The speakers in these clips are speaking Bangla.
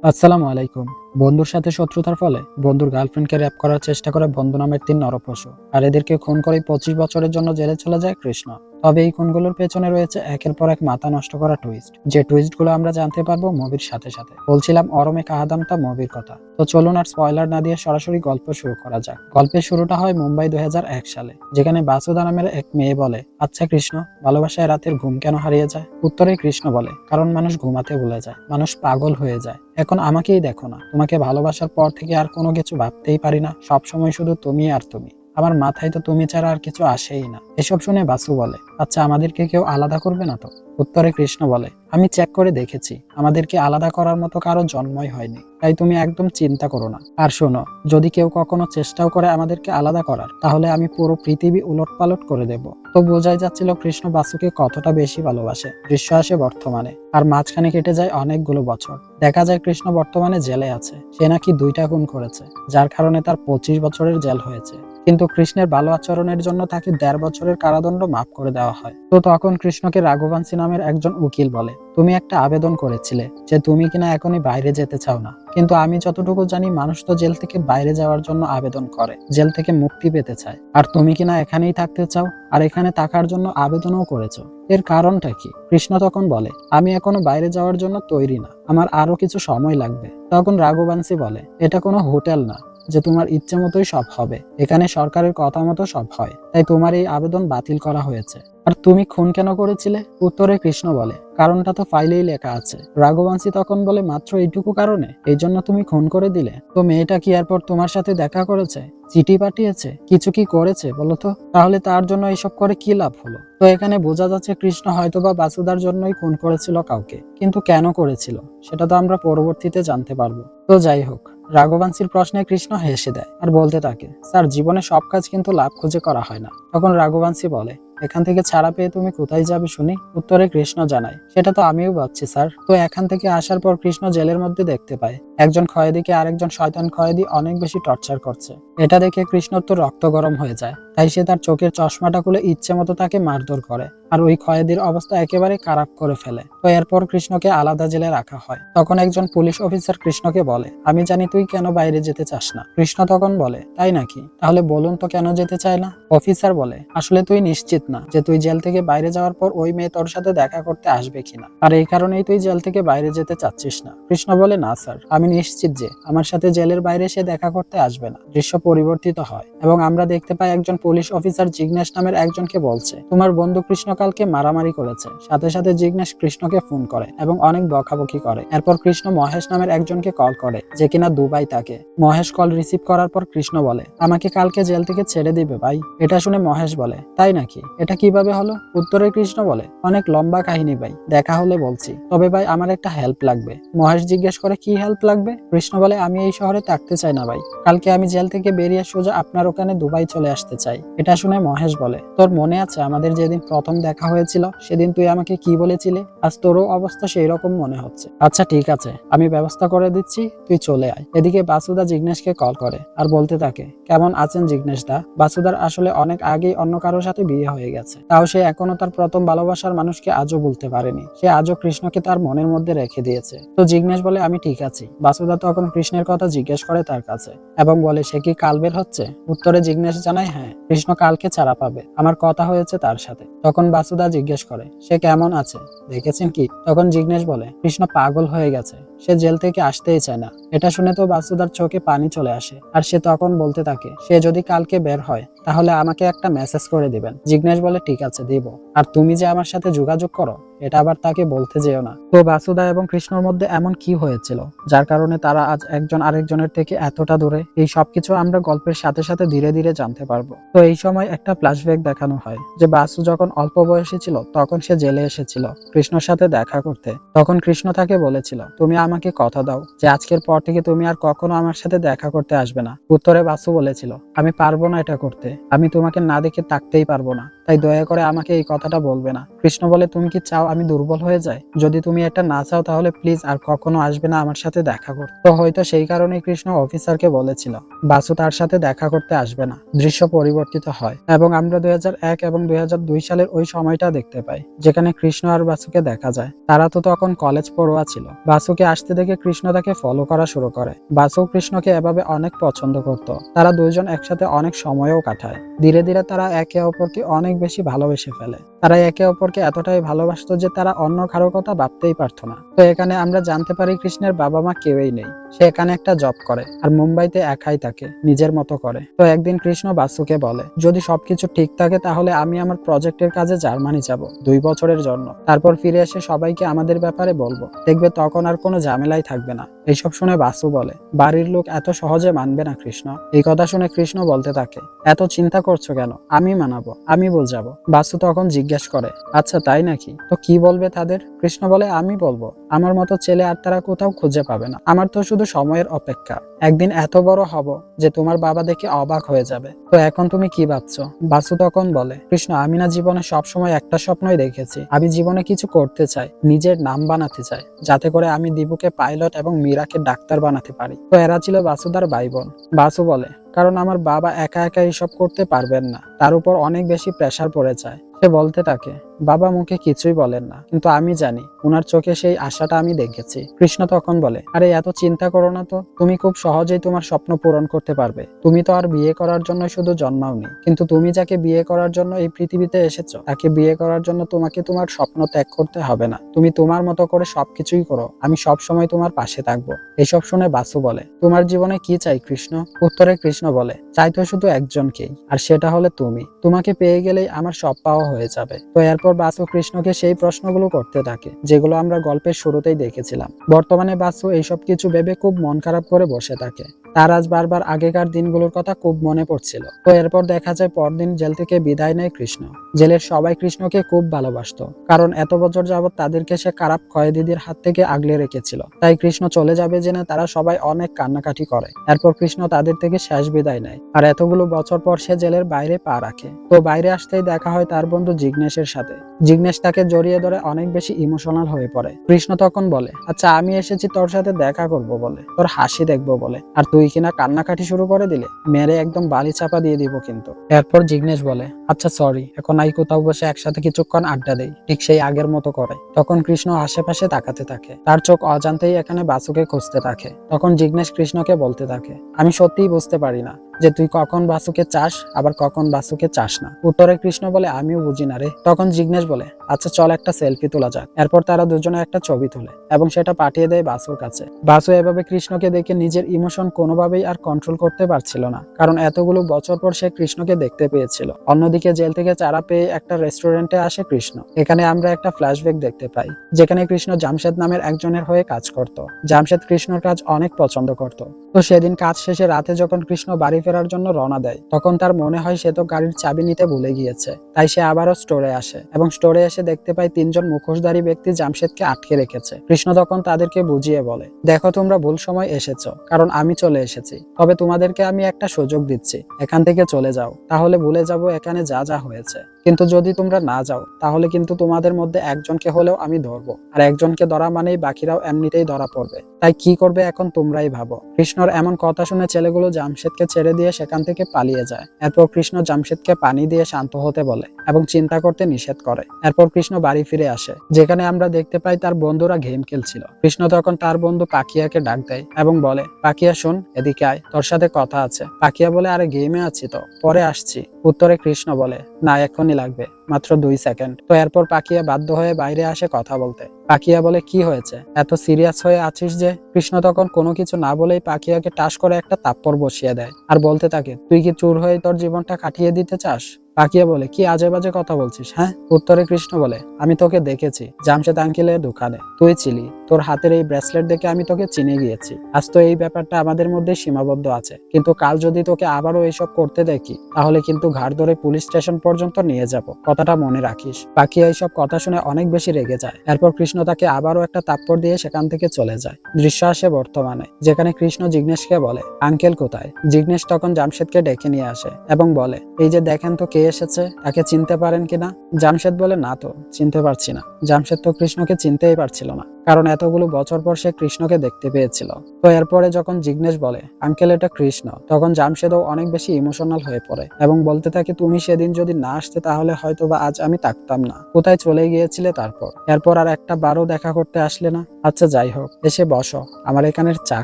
আসসালামু আলাইকুম। বন্ধুর সাথে শত্রুতার ফলে বন্ধুর গার্লফ্রেন্ডকে র্যাপ করার চেষ্টা করে বন্ধু নামের ৩ নরপশু। আর এদেরকে খুন করে ২৫ বছরের জন্য জেলে চলে যায় কৃষ্ণ। তবে এই খুনগুলোর পেছনে রয়েছে একের পর এক মাথা নষ্ট করা টুইস্ট, যে টুইস্টগুলো আমরা জানতে পারবো মুভির সাথে সাথে। বলছিলাম অরমে কাহাদামতা মুভির কথা। তো চলুন আর স্পয়লার না দিয়ে সরাসরি গল্প শুরু করা যাক। গল্পের শুরুটা হয় মুম্বাই ২০০১ সালে, যেখানে বাসুদা নামের এক মেয়ে বলে, আচ্ছা কৃষ্ণ, ভালোবাসায় রাতের ঘুম কেন হারিয়ে যায়? উত্তরে কৃষ্ণ বলে, কারণ মানুষ ঘুমাতে ভুলে যায়, মানুষ পাগল হয়ে যায়। এখন আমাকেই দেখো না, তোমাকে ভালোবাসার পর থেকে আর কোনো কিছু ভাবতেই পারি না, সবসময় শুধু তুমি আর তুমি। আমার মাথায় তো তুমি ছাড়া আর কিছু আসেই না। এসব শুনে বাসু বলে, আচ্ছা আমাদেরকে কেউ আলাদা করবে না তো? উত্তরে কৃষ্ণ বলে, আমি চেক করে দেখেছি, আমাদেরকে আলাদা করার মতো কারো জন্মই হয়নি, তাই তুমি একদম চিন্তা করো না। আর শোনো, যদি কেউ কখনো চেষ্টাও করে আমাদেরকে আলাদা করার, তাহলে আমি পুরো পৃথিবী উলটপালট করে দেব। তো বোঝাই যাচ্ছিল কৃষ্ণ বাসুকে কতটা বেশি ভালোবাসে। দৃশ্য আসে বর্তমানে, আর মাঝখানে কেটে যায় অনেকগুলো বছর। দেখা যায় কৃষ্ণ বর্তমানে জেলে আছে। সে নাকি ২টা খুন করেছে, যার কারণে তার ২৫ বছরের জেল হয়েছে। কিন্তু কৃষ্ণের ভালো আচরণের জন্য তাকে ১.৫ বছরের কারাদণ্ড মাফ করে দেওয়া হয়। তো তখন কৃষ্ণকে রাঘবানসি নামের একজন উকিল বলে, তুমি একটা আবেদন করেছিলে যে তুমি কিনা এখনই বাইরে যেতে চাও না। কিন্তু আমি যতটুকু জানি, মানুষ তো জেল থেকে বাইরে যাওয়ার জন্য আবেদন করে, জেল থেকে মুক্তি পেতে চায়। আর তুমি কিনা এখানেই থাকতে চাও, আর এখানে থাকার জন্য আবেদনও করেছো। এর কারণটা কি? কৃষ্ণ তখন বলে, আমি এখনো বাইরে যাওয়ার জন্য তৈরি না, আমার আরো কিছু সময় লাগবে। তখন রাঘবানসি বলে, এটা কোনো হোটেল না যে তোমার ইচ্ছে মতোই সব হবে। এখানে সরকারের কথা মতো সব হয়, তাই তোমার এই আবেদন বাতিল করা হয়েছে। আর তুমি খুন কেন করেছিলে? উত্তরে কৃষ্ণ বলে, কারণটা তো ফাইলেই লেখা আছে। রাঘবানসি তখন বলে, মাত্র এইটুকু কারণে এই জন্য তুমি খুন করে দিলে? তো মেয়েটা কি এরপর তোমার সাথে দেখা করেছে, চিঠি পাঠিয়েছে, কিছু কি করেছে বলো তো? তাহলে তার জন্য এইসব করে কি লাভ হলো? তো এখানে বোঝা যাচ্ছে কৃষ্ণ হয়তোবা বাসুদার জন্যই খুন করেছিল কাউকে, কিন্তু কেন করেছিল সেটা তো আমরা পরবর্তীতে জানতে পারবো। তো যাই হোক, রাঘবানসির প্রশ্নে কৃষ্ণ হেসে দেয় আর বলতে থাকে, স্যার, জীবনে সব কাজ কিন্তু লাভ খুঁজে করা হয় না। তখন রাঘবানসি বলে, এখান থেকে ছাড়া পেয়ে তুমি কোথায় যাবে শুনি? উত্তরে কৃষ্ণ জানায়, সেটা তো আমিও ভাবছি স্যার। তো এখান থেকে আসার পর কৃষ্ণ জেলের মধ্যে দেখতে পায় একজন কয়েদিকে আরেকজন শয়তান কয়েদি অনেক বেশি টর্চার করছে। এটা দেখে কৃষ্ণর তো রক্ত গরম হয়ে যায়, তাই সে তার চোখের চশমাটা খুলে ইচ্ছে মতো তাকে মারধর করে, আর ওই কয়েদির অবস্থা একেবারে খারাপ করে ফেলে। তো এরপর কৃষ্ণকে আলাদা জেলে রাখা হয়। তখন একজন পুলিশ অফিসার কৃষ্ণকে বলে, আমি জানি তুই কেন বাইরে যেতে চাস না। কৃষ্ণ তখন বলে, তাই নাকি? তাহলে বলুন তো কেন যেতে চায় না? অফিসার বলে, আসলে তুই নিশ্চিত না যে তুই জেল থেকে বাইরে যাওয়ার পর ওই মেয়ে তোর সাথে দেখা করতে আসবে কিনা, আর এই কারণেই তুই জেল থেকে বাইরে যেতে চাচ্ছিস না। কৃষ্ণ বলে, না স্যার, আমি নিশ্চিত যে আমার সাথে জেলের বাইরে সে দেখা করতে আসবে না। দৃশ্য পরিবর্তিত হয় এবং আমরা দেখতে পাই একজন পুলিশ অফিসার জিগ্নেশ নামের একজনকে বলছে, তোমার বন্ধু কৃষ্ণ কালকে মারামারি করেছে। সাথে সাথে জিগ্নেশ কৃষ্ণকে ফোন করে এবং অনেক বকাবকি করে। এরপর কৃষ্ণ মহেশ নামের একজনকে কল করে, যে কিনা দুবাই থাকে। মহেশ কল রিসিভ করার পর কৃষ্ণ বলে, আমাকে কালকে জেল থেকে ছেড়ে দিবে ভাই। এটা শুনে মহেশ বলে, তাই নাকি? এটা কিভাবে হলো? উত্তরে কৃষ্ণ বলে, অনেক লম্বা কাহিনী ভাই, দেখা হলে বলছি। তবে ভাই আমার একটা হেল্প লাগবে। মহেশ জিজ্ঞেস করে, কি হেল্প লাগবে? কৃষ্ণ বলে, আমি এই শহরে থাকতে চাই না ভাই, কালকে আমি জেল থেকে বেরিয়ে সোজা আপনার ওখানে দুবাই চলে আসতে চাই। এটা শুনে মহেশ বলে, তোর মনে আছে আমাদের যেদিন প্রথম দেখা হয়েছিল, সেদিন তুই আমাকে কি বলেছিলে? আজ তোরও অবস্থা সেই রকম মনে হচ্ছে। আচ্ছা ঠিক আছে, আমি ব্যবস্থা করে দিচ্ছি, তুই চলে আয়। এদিকে বাসুদা জিগ্নেশকে কল করে আর বলতে থাকে, কেমন আছেন জিগ্নেশ দা? বাসুদার আসলে অনেক আগেই অন্য কারোর সাথে বিয়ে হয়ে গেছে, তাও সে এখনো তার প্রথম ভালোবাসার মানুষকে আজও ভুলতে পারেনি। সে আজও কৃষ্ণকে তার মনের মধ্যে রেখে দিয়েছে। তো জিগ্নেশ বলে, আমি ঠিক আছি। বাসুদা তখন কৃষ্ণের কথা জিজ্ঞেস করে তার কাছে এবং বলে, সে কি কাল বের হচ্ছে? উত্তরে জিগ্নেশ জানায়, হ্যাঁ, কৃষ্ণ কালকে ছাড়া পাবে, আমার কথা হয়েছে তার সাথে। তখন বাসুদা জিজ্ঞেস করে, সে কেমন আছে, দেখেছেন কি? তখন জিগ্নেশ বলে, কৃষ্ণ পাগল হয়ে গেছে, সে জেল থেকে আসতেই চায় না। এটা শুনে তো বাসুদার চোখে পানি চলে আসে, আর সে তখন বলতে থাকে, সে যদি কালকে বের হয় তাহলে আমাকে একটা মেসেজ করে দিবেন। জিগ্নেশ বলে, ঠিক আছে দিব, আর তুমি যে আমার সাথে যোগাযোগ করো এটা আবার তাকে বলতে যেও না। তো বাসুদা এবং কৃষ্ণর মধ্যে এমন কি হয়েছিল যার কারণে তারা আজ একজন আরেকজনের থেকে এতটা দূরে? এই সবকিছু আমরা গল্পের সাথে সাথে ধীরে ধীরে জানতে পারবো। তো এই সময় একটা ফ্ল্যাশব্যাক দেখানো হয়, যে বাসু যখন অল্প বয়সী ছিল তখন সে জেলে এসেছিল কৃষ্ণর সাথে দেখা করতে। তখন কৃষ্ণ তাকে বলেছিল, তুমি আমাকে কথা দাও যে আজকের পর থেকে তুমি আর কখনো আমার সাথে দেখা করতে আসবে না। উত্তরে বাসু বলেছিল, আমি পারবো না এটা করতে, আমি তোমাকে না দেখে থাকতেই পারবো না, তাই দয়া করে আমাকে এই কথাটা বলবে না। কৃষ্ণ বলে, তুমি কি চাও আমি দুর্বল হয়ে যাই? যদি তুমি এটা না চাও তাহলে প্লিজ আর কখনো আসবে না আমার সাথে দেখা করতে। তো হয়তো সেই কারণেই কৃষ্ণ অফিসারকে বলেছিল বাসু তার সাথে দেখা করতে আসবে না। দৃশ্য পরিবর্তিত হয় এবং আমরা ২০০১ এবং ২০০২ সালের ওই সময়টা দেখতে পাই, যেখানে কৃষ্ণ আর বাসুকে দেখা যায়। তারা তো তখন কলেজ পড়ুয়া ছিল। বাসুকে আসতে দেখে কৃষ্ণ তাকে ফলো করা শুরু করে। বাসু কৃষ্ণকে এভাবে অনেক পছন্দ করত। তারা দুইজন একসাথে অনেক সময়ও কাটায়। ধীরে ধীরে তারা একে অপরকে অনেক বেশি ভালোবেসে ফেলে। তারা একে অপরকে এতটাই ভালোবাসতো যে তারা অন্য কারো কথা ভাবতেই পারতো না। তো এখানে আমরা জানতে পারি কৃষ্ণের বাবা মা কেউই নেই। সে এখানে একটা জব করে আর মুম্বাইতে একাই থাকে, নিজের মতো করে। তো একদিন কৃষ্ণ বাসুকে বলে, যদি সবকিছু ঠিক থাকে তাহলে আমি আমার প্রজেক্টের কাজে জার্মানি যাব 2 বছরের জন্য। তারপর ফিরে এসে সবাইকে আমাদের ব্যাপারে বলবো, দেখবে তখন আর কোনো ঝামেলাই থাকবে না। এইসব শুনে বাসু বলে, বাড়ির লোক এত সহজে মানবে না কৃষ্ণ। এই কথা শুনে কৃষ্ণ বলতে থাকে, এত চিন্তা করছো কেন, আমি মানাবো, আমি বোঝাবো। বাসু তখন জিজ্ঞেস করে, আচ্ছা তাই নাকি, তো কি বলবে তাদের? কৃষ্ণ বলে, আমি বলবো, আমার মতো ছেলে আর তারা কোথাও খুঁজে পাবে না। আমার তো শুধু সময়ের অপেক্ষা। একদিন এত বড় হব যে তোমার বাবা দেখে অবাক হয়ে যাবে। তো এখন তুমি কি ভাবছো? বাসু তখন বলে, কৃষ্ণ, আমি না জীবনে সবসময় একটা স্বপ্নই দেখেছি। আমি জীবনে কিছু করতে চাই, নিজের নাম বানাতে চাই, যাতে করে আমি দিবুকে পাইলট এবং মীরাকে ডাক্তার বানাতে পারি। তো এরা ছিল বাসুদার ভাই বোন। বাসু বলে, কারণ আমার বাবা একা একা এইসব করতে পারবেন না, তার উপর অনেক বেশি প্রেসার পড়ে যায়। সে বলতে থাকে, বাবা মুখে কিছুই বলেন না, কিন্তু আমি জানি উনার চোখে সেই আশাটা আমি দেখেছি। কৃষ্ণ তখন বলে, আরে এত চিন্তা করো না তো, তুমি খুব সহজেই তোমার স্বপ্ন পূরণ করতে পারবে। তুমি তো আর বিয়ে করার জন্য শুধু জন্মাওনি, কিন্তু তুমি যাকে বিয়ে করার জন্য এই পৃথিবীতে এসেছো, তাকে বিয়ে করার জন্য তোমাকে তোমার স্বপ্ন ত্যাগ করতে হবে না। তুমি তোমার মতো করে সবকিছুই করো, আমি সব সময় তোমার পাশে থাকবো। এসব শুনে বাসু বলে, তোমার জীবনে কি চাই কৃষ্ণ? উত্তরে কৃষ্ণ বলে, চাই তো শুধু একজনকেই, আর সেটা হলে তুমি। তোমাকে পেয়ে গেলেই আমার সব পাওয়া হয়ে যাবে। তো এরপর বাসু কৃষ্ণকে সেই প্রশ্নগুলো করতে থাকে যেগুলো আমরা গল্পের শুরুতেই দেখেছিলাম। বর্তমানে বাসু এইসব কিছু ভেবে খুব মন খারাপ করে বসে থাকে। তার আজ বারবার আগেকার দিনগুলোর কথা খুব মনে পড়ছিল। তো এরপর দেখা যায় পরদিন জেল থেকে বিদায় নেয় কৃষ্ণ। জেলের সবাই কৃষ্ণকে খুব ভালোবাসতো, কারণ এত বছর যাবৎ তাদেরকে সে খারাপ কয়েদিদের হাত থেকে আগলে রেখেছিল। তাই কৃষ্ণ চলে যাবে জেনে তারা সবাই অনেক কান্নাকাটি করে। এরপর কৃষ্ণ তাদের থেকে শেষ বিদায় নেয়। আর এতগুলো বছর পর সে জেলের বাইরে পা রাখে। তো বাইরে আসতেই দেখা হয় তার বন্ধু জিগ্নেশের সাথে। জিগ্নেশ তাকে জড়িয়ে ধরে অনেক বেশি ইমোশনাল হয়ে পড়ে। কৃষ্ণ তখন বলে, আচ্ছা আমি এসেছি তোর সাথে দেখা করব বলে, তোর হাসি দেখবো বলে, আর তুই কিনা কান্নাকাটি শুরু করে দিলে, মেরে একদম বালি চাপা দিয়ে দিব কিন্তু। এরপর জিগ্নেশ বলে, আচ্ছা সরি, এখন আই কোথাও বসে একসাথে কিছুক্ষণ আড্ডা দেই, ঠিক সেই আগের মতো করে। তখন কৃষ্ণ আশেপাশে তাকাতে থাকে, তার চোখ অজান্তেই এখানে বাসুকে খুঁজতে থাকে। তখন জিগ্নেশ কৃষ্ণকে বলতে থাকে, আমি সত্যিই বুঝতে পারি না যে তুই কখন বাসুকে চাস আবার কখন বাসুকে চাস না। উত্তরে কৃষ্ণ বলে, আমিও বুঝি না রে। তখন জিগ্নেশ বলে, আচ্ছা চল একটা সেলফি তোলা যাক। এরপর তারা দুজনে একটা ছবি তোলে এবং সেটা পাঠিয়ে দেয় বাসুর কাছে। বাসু এভাবে কৃষ্ণকে দেখে নিজের ইমোশন কোনোভাবেই আর কন্ট্রোল করতে পারছিল না, কারণ এতগুলো বছর পর সে কৃষ্ণকে দেখতে পেয়েছিল। অন্যদিকে জেল থেকে চারা পেয়ে একটা রেস্টুরেন্টে আসে কৃষ্ণ। এখানে আমরা একটা ফ্ল্যাশব্যাক দেখতে পাই, যেখানে কৃষ্ণ জামশেদ নামের একজনের হয়ে কাজ করত। জামশেদ কৃষ্ণর কাজ অনেক পছন্দ করত। তো সেদিন কাজ শেষে রাতে যখন কৃষ্ণ বাড়ি ফেরার জন্য রওনা দেয়, তখন তার মনে হয় সে তো গাড়ির চাবি নিতে ভুলে গিয়েছে। তাই সে আবারও স্টোরে আসে এবং স্টোরে এসে দেখতে পায় 3জন মুখোশধারী ব্যক্তি জামশেদকে আটকে রেখেছে। কৃষ্ণ তখন তাদেরকে বুঝিয়ে বলে, দেখো তোমরা ভুল সময় এসেছো, কারণ আমি চলে এসেছি। তবে তোমাদেরকে আমি একটা সুযোগ দিচ্ছি, এখান থেকে চলে যাও, তাহলে ভুলে যাব এখানে যা যা হয়েছে। কিন্তু যদি তোমরা না যাও, তাহলে কিন্তু তোমাদের মধ্যে একজনকে হলেও আমি ধরবো, আর একজনকে ধরা মানেই বাকিরাও এমনিতেই ধরা পড়বে। তাই কি করবে এখন তোমরাই ভাবো। কৃষ্ণর এমন কথা শুনে ছেলেগুলো জামশেদকে ছেড়ে দিয়ে সেখান থেকে পালিয়ে যায়। এরপর কৃষ্ণ জামশেদকে পানি দিয়ে শান্ত হতে বলে এবং চিন্তা করতে নিষেধ করে। এরপর কৃষ্ণ বাড়ি ফিরে আসে, যেখানে আমরা দেখতে পাই তার বন্ধুরা গেম খেলছিল। কৃষ্ণ তখন তার বন্ধু পাখিয়াকে ডাক দেয় এবং বলে, পাখিয়া শোন, এদিকে আয়, তোর সাথে কথা আছে। পাখিয়া বলে, আরে গেমে আছি তো, পরে আসছি। উত্তরে কৃষ্ণ বলে, না এখনই লাগবে, মাত্র 2 সেকেন্ড। তো এরপর পাখিয়া বাধ্য হয়ে বাইরে আসে কথা বলতে। পাখিয়া বলে, কি হয়েছে, এত সিরিয়াস হয়ে আছিস যে? কৃষ্ণ তখন কোনো কিছু না বলেই পাখিয়াকে টাস করে একটা থাপ্পড় বসিয়ে দেয় আর বলতে থাকে, তুই কি চোর হয়ে তোর জীবনটা কাটিয়ে দিতে চাস? পাখিয়া বলে, কি আজে বাজে কথা বলছিস হ্যাঁ? উত্তরে কৃষ্ণ বলে, আমি তোকে দেখেছি জামশেদ আঙ্কেলের দোকানে, তুই ছিলি। তোর হাতের এই ব্রেসলেট দেখে আমি তোকে চিনে গিয়েছি। আজ তো এই ব্যাপারটা আমাদের মধ্যে সীমাবদ্ধ আছে, কিন্তু কাল যদি তোকে আবারও এইসব করতে দেখি, তাহলে কিন্তু ঘাড় ধরে পুলিশ স্টেশন পর্যন্ত নিয়ে যাব, কথাটা মনে রাখিস। পাখিয়া এইসব কথা শুনে অনেক বেশি রেগে যায়। এরপর কৃষ্ণ তাকে আবারও একটা থাপ্পড় দিয়ে সেখান থেকে চলে যায়। দৃশ্য আসে বর্তমানে, যেখানে কৃষ্ণ জিগ্নেশকে বলে, আঙ্কেল কোথায়? জিগ্নেশ তখন জামশেদকে ডেকে নিয়ে আসে এবং বলে, এই যে দেখেন তো কে এসেছে, তাকে চিনতে পারেন কিনা? জামশেদ বলে, না তো, চিনতে পারছি না। জামশেদ তো কৃষ্ণকে চিনতেই পারছিল না, কারণ এতগুলো বছর পর সে কৃষ্ণকে দেখতে পেয়েছিল। তো এরপরে যখন জিগ্নেশ বলে আঙ্কেল এটা কৃষ্ণ, তখন জামশেদও অনেক বেশি ইমোশনাল হয়ে পড়ে এবং বলতে থাকে তুমি সেদিন যদি না আসতে তাহলে হয়তো বা আজ আমি থাকতাম না। কোথায় চলে গিয়েছিলে তারপর? এরপর আর একটা বারও দেখা করতে আসলে না। আচ্ছা যাই হোক, এসে বসো, আমার এখানের চা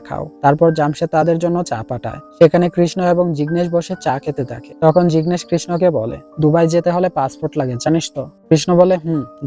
খাও। তারপর জামশেদ তাদের জন্য চা পাঠায়। সেখানে কৃষ্ণ এবং জিগ্নেশ বসে চা খেতে থাকে। তখন জিগ্নেশ কৃষ্ণকে বলে দুবাই যেতে হলে পাসপোর্ট লাগে, জানিস তো? কৃষ্ণ বলে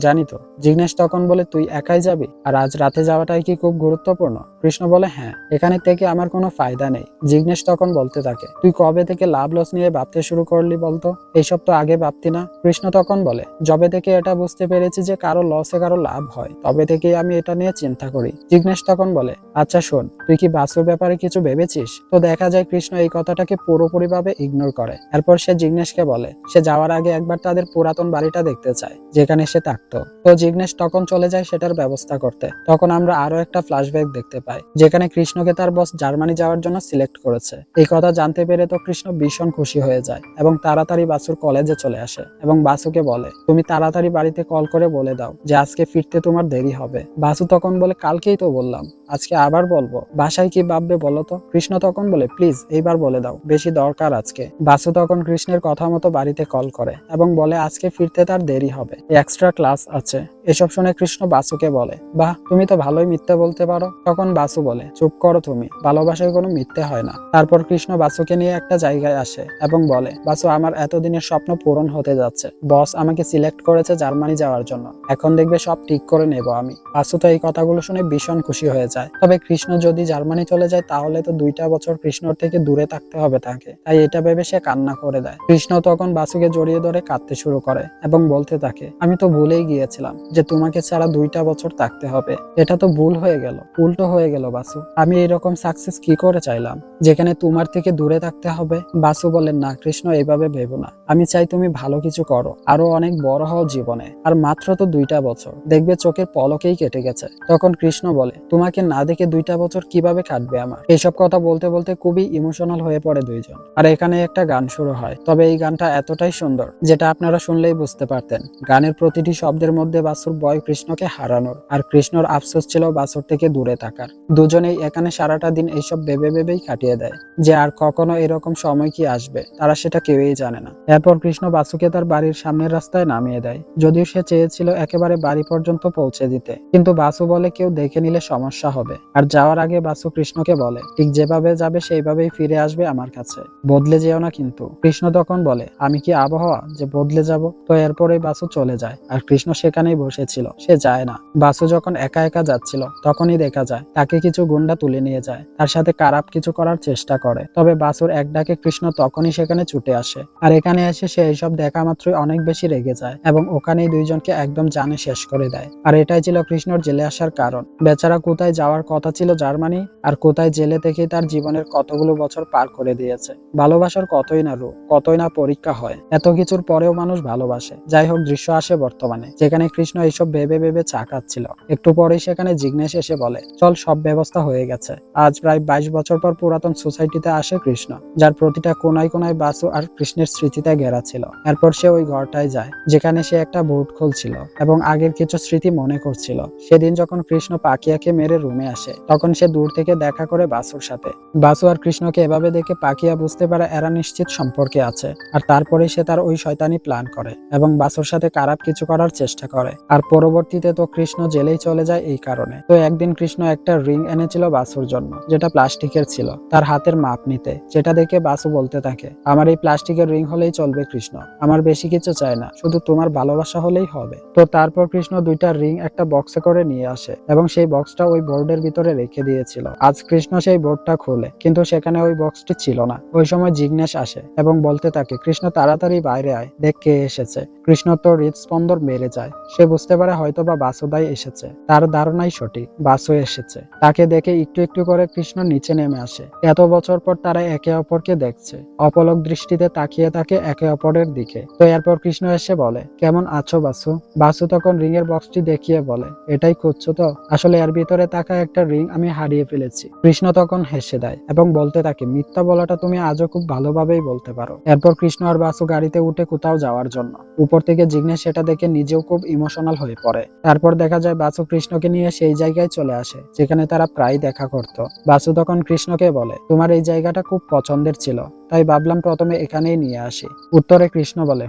জানি তো। জিগ্নেশ তখন বলে তুই একাই যাবি? আর আজ রাতে যাওয়াটাই কি খুব গুরুত্বপূর্ণ? কৃষ্ণ বলে হ্যাঁ, এখানে থেকে আমার কোনো ফায়দা নেই। জিগ্নেশ তখন বলতে থাকে তুই কবে থেকে লাভ লস নিয়ে ভাবতে শুরু করলি বলতো? এইসব তো আগে ভাবতি না। কৃষ্ণ তখন বলে যবে থেকে এটা বুঝতে পেরেছি যে কারো লসে কারো লাভ হয় তবে থেকেই আমি এটা নিয়ে চিন্তা করি। জিগ্নেশ তখন বলে আচ্ছা শোন, তুই কি বাসুর ব্যাপারে কিছু ভেবেছিস? তো দেখা যায় কৃষ্ণ এই কথাটাকে পুরোপুরি ভাবে ইগনোর করে। এরপর সে জিগ্নেশকে বলে সে যাওয়ার আগে একবার তাদের পুরাতন বাড়িটা দেখতে চায় যেখানে সে থাকতো। তো জিগ্নেশ তখন চলে যায় সেটার ব্যবস্থা করতে। তখন আমরা আরো একটা ফ্ল্যাশব্যাক দেখতে পাই যেখানে কৃষ্ণকে তার বস জার্মানি যাওয়ার জন্য সিলেক্ট করেছে। এই কথা জানতে পেরে তো কৃষ্ণ ভীষণ খুশি হয়ে যায় এবং তাড়াতাড়ি বাসুর কলেজে চলে আসে এবং বাসুকে বলে তুমি তাড়াতাড়ি বাড়িতে কল করে বলে দাও যে আজকে ফিরতে তোমার দেরি হবে। বাসু তখন বলে কালকেই তো বললাম, আজকে আবার বলবো? বাসায় কি ভাববে বলো তো? কৃষ্ণ তখন বলে প্লিজ এইবার বলে দাও, বেশি দরকার আজকে। বাসু তখন কৃষ্ণের কথা মতো বাড়িতে কল করে এবং বলে আজকে ফিরতে তার দেরি হবে, এক্সট্রা ক্লাস আছে। এসব শুনে কৃষ্ণ বাসুকে বলে বাহ, তুমি তো ভালোই মিথ্যে বলতে পারো। তখন বাসু বলে চুপ করো তুমি, ভালোবাসায় কোনো মিথ্যে হয় না। তারপর কৃষ্ণ বাসুকে নিয়ে একটা জায়গায় আসে এবং বলে বাসু আমার এতদিনের স্বপ্ন পূরণ হতে যাচ্ছে। বস আমাকে সিলেক্ট করেছে জার্মানি যাওয়ার জন্য, এখন দেখবে সব ঠিক করে নেব আমি। বাসু তো এই কথাগুলো শুনে ভীষণ খুশি হয়ে যায়। তবে কৃষ্ণ যদি জার্মানি চলে যায় তাহলে তো 2টা বছর কৃষ্ণর থেকে দূরে থাকতে হবে তাকে, তাই এটা ভেবে সে কান্না করে দেয়। কৃষ্ণ তখন বাসুকে জড়িয়ে ধরে কাঁদতে শুরু করে এবং বলতে থাকে আমি তো ভুলেই গিয়েছিলাম যে তোমাকে ছাড়া 2টা বছর থাকতে হবে। এটা তো ভুল হয়ে গেল, উল্টো হয়ে গেল বাসু। আমি এরকম সাকসেস কি করে চাইলাম যেখানে তোমার থেকে দূরে থাকতে হবে? বাসু বলেন না কৃষ্ণ, এইভাবে ভেবো না। আমি চাই তুমি ভালো কিছু করো, আরো অনেক বড় হও জীবনে। আর মাত্র তো 2টা বছর, দেখবে চোখের পলকেই কেটে গেছে। তখন কৃষ্ণ বলে তোমাকে না দেখে 2টা বছর কিভাবে কাটবে আমার? এইসব কথা বলতে বলতে খুবই ইমোশনাল হয়ে পড়ে দুইজন। আর এখানে একটা গান শুরু হয়, তবে এই গানটা এতটাই সুন্দর যেটা আপনারা শুনলেই বুঝতে পারতেন। গানের প্রতিটি শব্দের মধ্যে বাসুর ভয় কৃষ্ণকে হারানোর, আর কৃষ্ণর আফসোস ছিল বাসুর থেকে দূরে থাকার। দুজনেই এখানে সারাটা দিন এইসব ভেবে ভেবেই কাটিয়ে দেয় যে আর কখনো এরকম সময় কি আসবে তারা সেটা কেউই জানে না। এরপর কৃষ্ণ বাসুকে তার বাড়ির সামনের রাস্তায় নামিয়ে দেয়, যদিও সে চেয়েছিল একেবারে বাড়ি পর্যন্ত পৌঁছে দিতে, কিন্তু বাসু বলে কেউ দেখে নিলে সমস্যা হবে। আর যাওয়ার আগে বাসু কৃষ্ণকে বলে ঠিক যেভাবে যাবে সেইভাবেই ফিরে আসবে আমার কাছে, বদলে যেও না কিন্তু। কৃষ্ণ তখন বলে আমি কি আবহাওয়া যে বদলে যাব? তো এরপরে বাসু চলে যায় আর কৃষ্ণ সেখানেই বসেছিল, সে যায় না। বাসু যখন একা একা যাচ্ছিল তখনই দেখা যায় তাকে কিছু গুন্ডা তুলে নিয়ে যায়, তার সাথে খারাপ কিছু করার চেষ্টা করে। তবে বাসুর এক ডাকে কৃষ্ণ তখনই সেখানে ছুটে আসে, আর এখানে এসে সে এইসব দেখা মাত্রই অনেক বেশি রেগে যায় এবং ওখানেই দুইজনকে একদম জানে শেষ করে দেয়। আর এটাই ছিল কৃষ্ণর জেলে আসার কারণ। বেচারা কোথায় যাওয়ার কথা ছিল জার্মানি, আর কোথায় জেলে থেকে তার জীবনের কতগুলো বছর পার করে দিয়েছে। ভালোবাসার কতই না রূপ, কতই না পরীক্ষা হয়, এত কিছুর পরেও মানুষ ভালোবাসে। যাই হোক, দৃশ্য আসে বর্তমানে যেখানে কৃষ্ণ এইসব ভেবে ভেবে চা খাচ্ছিল। একটু পরেই সেখানে জিগ্নেশ এসে বলে চল, সব ব্যবস্থা হয়ে গেছে। আজ প্রায় 22 বছর পর পুরাতন সোসাইটিতে আসে কৃষ্ণ, যার প্রতিটা কোনায় কোনায় বাসু আর কৃষ্ণের স্মৃতিতে ঘেরা ছিল। এরপর সে ওই ঘরটায় যায় যেখানে সে একটা বোর্ড খুলছিল এবং আগের কিছু স্মৃতি মনে করছিল। সেদিন যখন কৃষ্ণ পাকিয়াকে মেরে রুমে আসে তখন সে দূর থেকে দেখা করে বাসুর সাথে। বাসু আর কৃষ্ণকে এভাবে দেখে পাকিয়া বুঝতে পারে এরা নিশ্চিত সম্পর্কে আছে, আর তারপরে সে তার ওই শয়তানি প্ল্যান করে এবং বাসুর সাথে খারাপ কিছু করার চেষ্টা করে। আর পরবর্তীতে তো কৃষ্ণ জেলেই চলে যায় এই কারণে। তো একদিন কৃষ্ণ একটা রিং এনেছিল বাসুর জন্য, যেটা প্লাস্টিকের ছিল, তার হাতের মাপ নিতে। যেটা দেখে বাসু বলতে থাকে আমার এই প্লাস্টিকের রিং হলেই চলবে কৃষ্ণ, আমার বেশি কিছু চাই না, শুধু তোমার ভালোবাসা হলেই হবে। তো তারপর কৃষ্ণ 2টা রিং একটা বক্সে করে নিয়ে আসে এবং সেই বক্সটা ওই বোর্ডের ভিতরে রেখে দিয়েছিল। আজ কৃষ্ণ সেই বোর্ডটা খুলে কিন্তু সেখানে ওই বক্সটি ছিল না। ওই সময় জিগ্নেশ আসে এবং বলতে থাকে কৃষ্ণ তাড়াতাড়ি বাইরে আয়, দেখ কে এসেছে। কৃষ্ণ তো হৃদস্পন্দন বেড়ে যায়, সে বুঝতে পারে হয়তো বা বাসুদাই এসেছে। তার ধারণাই সঠিক, বাসু এসেছে। তাকে দেখে একটু একটু করে কৃষ্ণ নিচে নেমে আসে। এত বছর পর তারা একে অপরকে দেখছে, অপলক দৃষ্টিতে তাকিয়ে থাকে একে অপরের দিকে। তো এরপর কৃষ্ণ এসে বলে কেমন আছো বাসু? বাসু তখন রিং এর বক্সটি দেখিয়ে বলে এটাই খুঁজছো তো? আসলে এর ভিতরে থাকা একটা রিং আমি হারিয়ে ফেলেছি। কৃষ্ণ তখন হেসে দেয় এবং বলতে থাকে মিথ্যা বলাটা তুমি আজও খুব ভালোভাবেই বলতে পারো। এরপর কৃষ্ণ আর বাসু গাড়িতে উঠে কোথাও যাওয়ার জন্য। উপরে উপর থেকে জিগ্নেশ সেটা দেখে নিজেও খুব ইমোশনাল হয়ে পড়ে। তারপর দেখা যায় বাসু কৃষ্ণকে নিয়ে সেই জায়গায় চলে আসে যেখানে তারা প্রায় দেখা করত। বাসু তখন কৃষ্ণকে বলে, তোমার এই জায়গাটা খুব পছন্দের ছিল, তাই ভাবলাম প্রথমে এখানেই নিয়ে আসি। উত্তরে কৃষ্ণ বলে,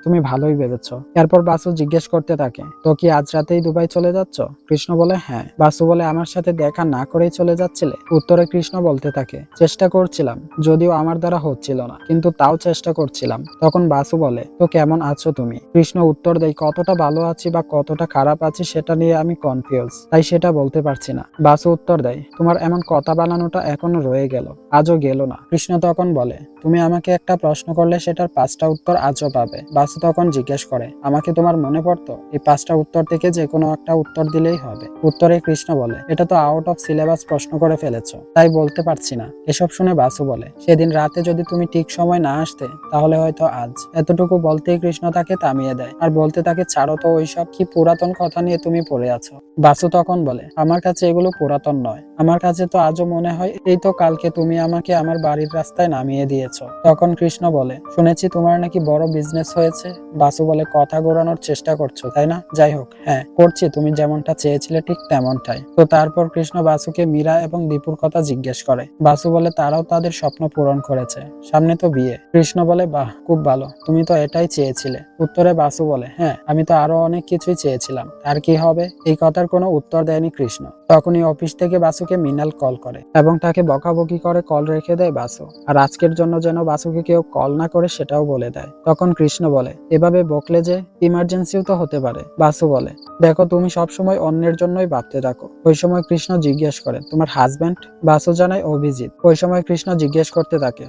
তুমি ভালোই ভেবেছ। এরপর বাসু জিজ্ঞেস করতে থাকে, তো কি আজ রাতেই দুবাই চলে যাচ্ছ? কৃষ্ণ বলে, হ্যাঁ। বাসু বলে, আমার সাথে দেখা না করেই চলে যাচ্ছিলে? উত্তরে কৃষ্ণ বলতে থাকে, চেষ্টা করছিলাম, যদিও আমার দ্বারা হচ্ছিল না, কিন্তু তাও চেষ্টা করছিলাম। তখন বাসু বলে, তো কেমন আছো তুমি? কৃষ্ণ উত্তর দেয়, কতটা ভালো আছি বা কতটা খারাপ আছি সেটা নিয়ে আমি কনফিউজ, তাই সেটা বলতে পারছি না। বাসু উত্তর দেয়, তোমার এমন কথা বানানোটা এখনো রয়ে গেল, আজও গেল না। কৃষ্ণ তখন বলে, তুমি আমাকে একটা প্রশ্ন করলে সেটার 5টা উত্তর আজও পাবে। বাসু তখন জিজ্ঞেস করে, আমাকে তোমার মনে পড়তো? এই 5টা উত্তর থেকে যে কোনো একটা উত্তর দিলেই হবে। উত্তরে কৃষ্ণ বলে, এটা তো আউট অফ সিলেবাস প্রশ্ন করে ফেলেছো, তাই বলতে পারছি না। এসব শুনে বাসু বলে, সেদিন রাতে যদি তুমি ঠিক সময় না আসতে তাহলে হয়তো আজ। এতটুকু বলতেই কৃষ্ণ তাকে থামিয়ে দেয় আর বলতে থাকে, ছাড়ো তো, ওইসব কি পুরাতন কথা নিয়ে তুমি পড়ে আছো। বাসু তখন বলে, আমার কাছে এগুলো পুরাতন নয়, আমার কাছে তো আজও মনে হয় এই তো কালকে তুমি আমাকে আমার বাড়ির রাস্তায় নামিয়ে দিয়েছো। তখন কৃষ্ণ বলে, শুনেছি তোমার নাকি বড় বিজনেস হয়েছে। বাসু বলে, কথা ঘোরানোর চেষ্টা করছো তাই না? যাই হোক, হ্যাঁ করছি, তুমি যেমনটা চেয়েছিলে ঠিক তেমনটাই। তো তারপর কৃষ্ণ বাসুকে মীরা এবং দীপুর কথা জিজ্ঞেস করে। বাসু বলে, তারাও তাদের স্বপ্ন পূরণ করেছে, সামনে তো বিয়ে। কৃষ্ণ বলে, বাহ, খুব ভালো, তুমি তো এটাই চেয়েছিলে। উত্তরে বাসু বলে, হ্যাঁ, আমি তো আরো অনেক কিছুই চেয়েছিলাম। আর কি হবে? এই কথার কোনো উত্তর দেয়নি কৃষ্ণ। তখনই অফিস থেকে বাসুকে মৃণাল কল করে এবং তাকে বকাবকি করে কল রেখে দেয় বাসু। আর আজকের জন্য যেন বাসুকে কেউ কল না করে সেটাও বলে দেয়। তখন কৃষ্ণ বলে, এভাবে বকলে যে ইমার্জেন্সিও তো হতে পারে। বাসু বলে, দেখো, তুমি সবসময় অন্যের জন্যই ভাবতে থাকো। ওই সময় কৃষ্ণ জিজ্ঞেস করে, তোমার হাজব্যান্ড? বাসু জানায়, অভিজিৎ। ওই সময় কৃষ্ণ জিজ্ঞেস করতে থাকে,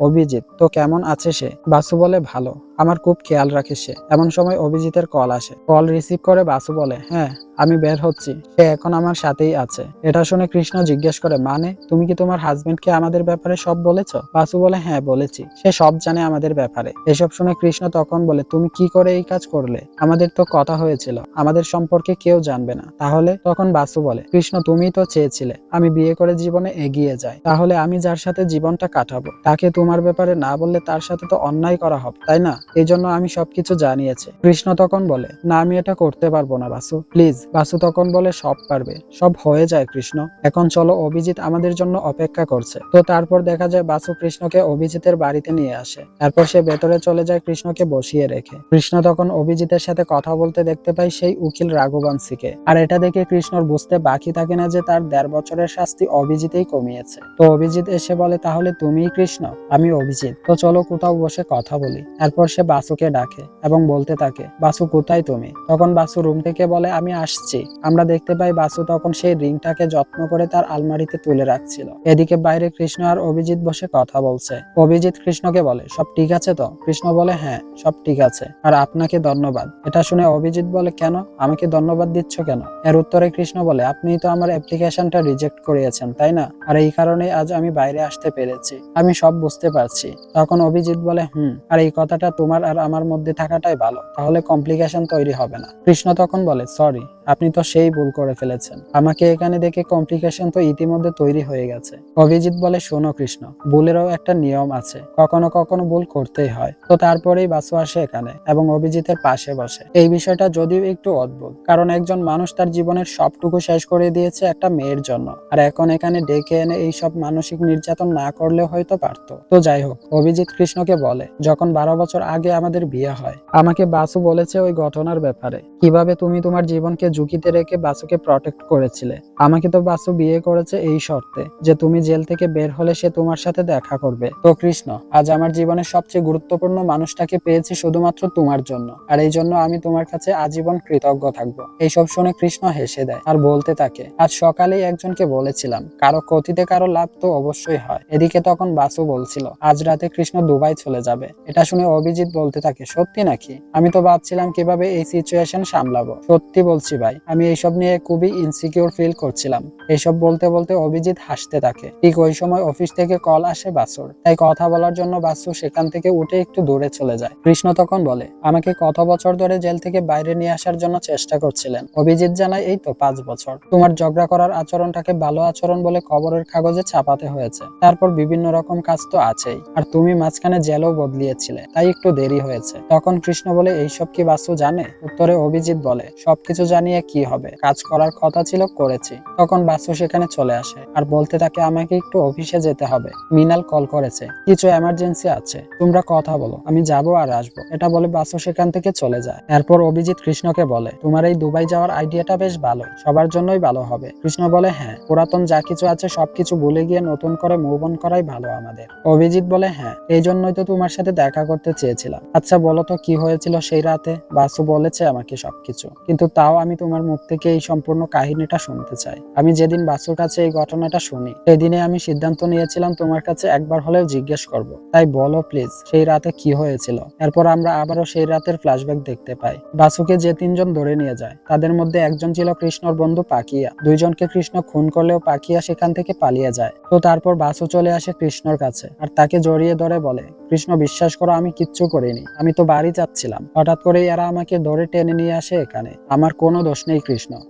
অভিজিৎ, তো কেমন আছে সে? বাসু বলে, ভালো, আমার খুব খেয়াল রাখে সে। এমন সময় অভিজিতের কল আসে। কল রিসিভ করে বাসু বলে, হ্যাঁ আমি বের হচ্ছি, সে এখন আমার সাথেই আছে। এটা শুনে কৃষ্ণ জিজ্ঞেস করে, মানে তুমি কি তোমার হাজবেন্ডকে আমাদের ব্যাপারে সব বলেছো? বাসু বলে, হ্যাঁ বলেছি, সে সব জানে আমাদের ব্যাপারে। এসব শুনে কৃষ্ণ তখন বলে, তুমি কি করে এই কাজ করলে? আমাদের তো কথা হয়েছিল আমাদের সম্পর্কে কেউ জানবে না। তাহলে? তখন বাসু বলে, কৃষ্ণ তুমিই তো চেয়েছিলে আমি বিয়ে করে জীবনে এগিয়ে যাই, তাহলে আমি যার সাথে জীবনটা কাটাবো তাকে তোমার ব্যাপারে না বললে তার সাথে তো অন্যায় করা হবে, তাই না? এই জন্য আমি সবকিছু জানিয়েছি। কৃষ্ণ তখন বলে, না আমি এটা করতে পারবো না বাসু, প্লিজ। বাসু তখন বলে, সব পারবে, সব হয়ে যায় কৃষ্ণ, এখন চলো, অভিজিৎ আমাদের জন্য অপেক্ষা করছে। তো তারপর দেখা যায় বাসু কৃষ্ণকে অভিজিতের বাড়িতে নিয়ে আসে। তারপর সে ভেতরে চলে যায় কৃষ্ণকে বসিয়ে রেখে। কৃষ্ণ তখন অভিজিতের সাথে কথা বলতে দেখতে পায় সেই উকিল রাঘবানসিকে। আর এটা দেখে কৃষ্ণর বুঝতে বাকি থাকে না যে তার 1.5 বছরের শাস্তি অভিজিতেই কমিয়েছে। তো অভিজিৎ এসে বলে, তাহলে তুমিই কৃষ্ণ? আমি অভিজিৎ, তো চলো কোথাও বসে কথা বলি। এরপর সে বাসুকে ডাকে এবং বলতে থাকে, বাসু কোথায় তুমি? তখন বাসু রুম থেকে বলে, আমি আসছি। আমরা দেখতে পাই বাসু তখন সেই রিংটাকে যত্ন করে তার আলমারিতে তুলে রাখছিল। এদিকে বাইরে কৃষ্ণ আর অভিজিৎ বসে কথা বলছে। অভিজিৎ কৃষ্ণকে বলে, সব ঠিক আছে তো? কৃষ্ণ বলে, হ্যাঁ সব ঠিক আছে, আর আপনাকে ধন্যবাদ। এটা শুনে অভিজিৎ বলে, কেন, আমাকে ধন্যবাদ দিচ্ছ কেন? এর উত্তরে কৃষ্ণ বলে, আপনিই তো আমার অ্যাপ্লিকেশনটা রিজেক্ট করিয়েছেন তাই না? আর এই কারণেই আজ আমি বাইরে আসতে পেরেছি, আমি সব বুঝতে পারছি। তখন অভিজিৎ বলে, আর এই কথাটা তোমার আর আমার মধ্যে থাকাটাই ভালো, তাহলে কমপ্লিকেশন তৈরি হবে না। কৃষ্ণ তখন বলে, সরি, আপনি তো সেই ভুল করে ফেলেছেন, আমাকে এখানে দেখে কমপ্লিকেশন তো ইতিমধ্যে তৈরি হয়ে গেছে। অভিজিৎ বলে, শোনো কৃষ্ণ, ভুলেরও একটা নিয়ম আছে, কখনো কখনো ভুল করতেই হয়। তো তারপরেই বাসু আসে এখানে এবং অভিজিতের পাশে বসে। এই বিষয়টা যদিও একটু অদ্ভুত, কারণ একজন মানুষ তার জীবনের সবটুকু শেষ করে দিয়েছে একটা মেয়ের জন্য, আর এখন এখানে ডেকে এনে এইসব মানসিক নির্যাতন না করলেও হয়তো পারতো। তো যাই হোক, অভিজিৎ কৃষ্ণকে বলে, যখন 12 বছর আগে আমাদের বিয়ে হয়, আমাকে বাসু বলেছে ওই ঘটনার ব্যাপারে, কিভাবে তুমি তোমার জীবনকে ঝুঁকিতে রেখে বাসুকে প্রটেক্ট করেছিলে। আমাকে তো বাসু বিয়ে করেছে এই শর্তে যে তুমি জেল থেকে বের হলে সে তোমার সাথে দেখা করবে। তো কৃষ্ণ, আজ আমার জীবনের সবচেয়ে গুরুত্বপূর্ণ মানুষটাকে পেয়েছি শুধুমাত্র তোমার জন্য, আর এই জন্য আমি তোমার কাছে আজীবন কৃতজ্ঞ থাকবো। এইসব শুনে কৃষ্ণ হেসে দেয় আর বলতে থাকে, আজ সকালেই একজনকে বলেছিলাম, কারো ক্ষতিতে কারো লাভ তো অবশ্যই হয়। এদিকে তখন বাসু বলছিল আজ রাতে কৃষ্ণ দুবাই চলে যাবে। এটা শুনে অভিজিৎ বলতে থাকে, সত্যি নাকি? আমি তো ভাবছিলাম কিভাবে এই সিচুয়েশন সামলাবো। সত্যি বলছি ভাই, ভাই, আমি এইসব নিয়ে খুবই ইনসিকিউর ফিল করছিলাম। এইসব বলতে বলতে অভিজিৎ হাসতে থাকে। ঠিক ওই সময় অফিস থেকে কল আসে বাসুর, তাই কথা বলার জন্য বাসু সেখান থেকে উঠে একটু দূরে চলে যায়। কৃষ্ণ তখন বলে, আমাকে কত বছর ধরে জেল থেকে বাইরে নিয়ে আসার জন্য চেষ্টা করছিলেন? অভিজিৎ জানায়, এই তো 5 বছর। তোমার ঝগড়া করার আচরণটাকে ভালো আচরণ বলে খবরের কাগজে ছাপাতে হয়েছে, তারপর বিভিন্ন রকম কাজ তো আছেই, আর তুমি মাঝখানে জেলও বদলিয়েছিলে, তাই একটু দেরি হয়েছে। তখন কৃষ্ণ বলে, এইসব কি বাসু জানে? উত্তরে অভিজিৎ বলে, সবকিছু জানিয়ে কি হবে, কাজ করার কথা ছিল, করেছি। তখন বাসু সেখানে চলে আসে আর বলতে থাকে, আমাকে একটু অফিসে যেতে হবে, মৃণাল কল করেছে, কিছু এমার্জেন্সি আছে, তোমরা কথা বলো, আমি যাবো আর আসবো। এটা বলে বাসু সেখান থেকে চলে যায়। এরপর অভিজিৎ কৃষ্ণকে বলে, তোমার এই দুবাই যাওয়ার আইডিয়াটা বেশ ভালো, সবার জন্যই ভালো হবে। কৃষ্ণ বলে, হ্যাঁ, পুরাতন যা কিছু আছে সবকিছু ভুলে গিয়ে নতুন করে মুভ অন করাই ভালো আমাদের। অভিজিৎ বলে, হ্যাঁ, এই জন্যই তো তোমার সাথে দেখা করতে চেয়েছিলাম। আচ্ছা বলো তো কি হয়েছিল সেই রাতে? বাসু বলেছে আমাকে সবকিছু, কিন্তু তাও আমি তোমার মুখ থেকে এই সম্পূর্ণ কাহিনীটা শুনতে চাই। আমি যেদিন বাসুর কাছে এই ঘটনাটা শুনি, সেদিনে আমি সিদ্ধান্ত নিয়েছিলাম তোমার কাছে একবার হলেও জিজ্ঞেস করব। তাই বলো প্লিজ, সেই রাতে কি হয়েছিল? এরপর আমরা আবারও সেই রাতের ফ্ল্যাশব্যাক দেখতে পাই। বাসুকে যে 3 জন ধরে নিয়ে যায়, তাদের মধ্যে একজন ছিল কৃষ্ণর বন্ধু পাকিয়া। 2 জনকে কৃষ্ণ খুন করলেও পাকিয়া সেখান থেকে পালিয়ে যায়। তো তারপর বাসু চলে আসে কৃষ্ণর কাছে আর তাকে জড়িয়ে ধরে বলে, কৃষ্ণ বিশ্বাস করো, আমি কিচ্ছু করিনি, আমি তো বাড়ি যাচ্ছিলাম, হঠাৎ করে এরা আমাকে ধরে টেনে নিয়ে আসে এখানে, আমার কোনো দোষ নেই।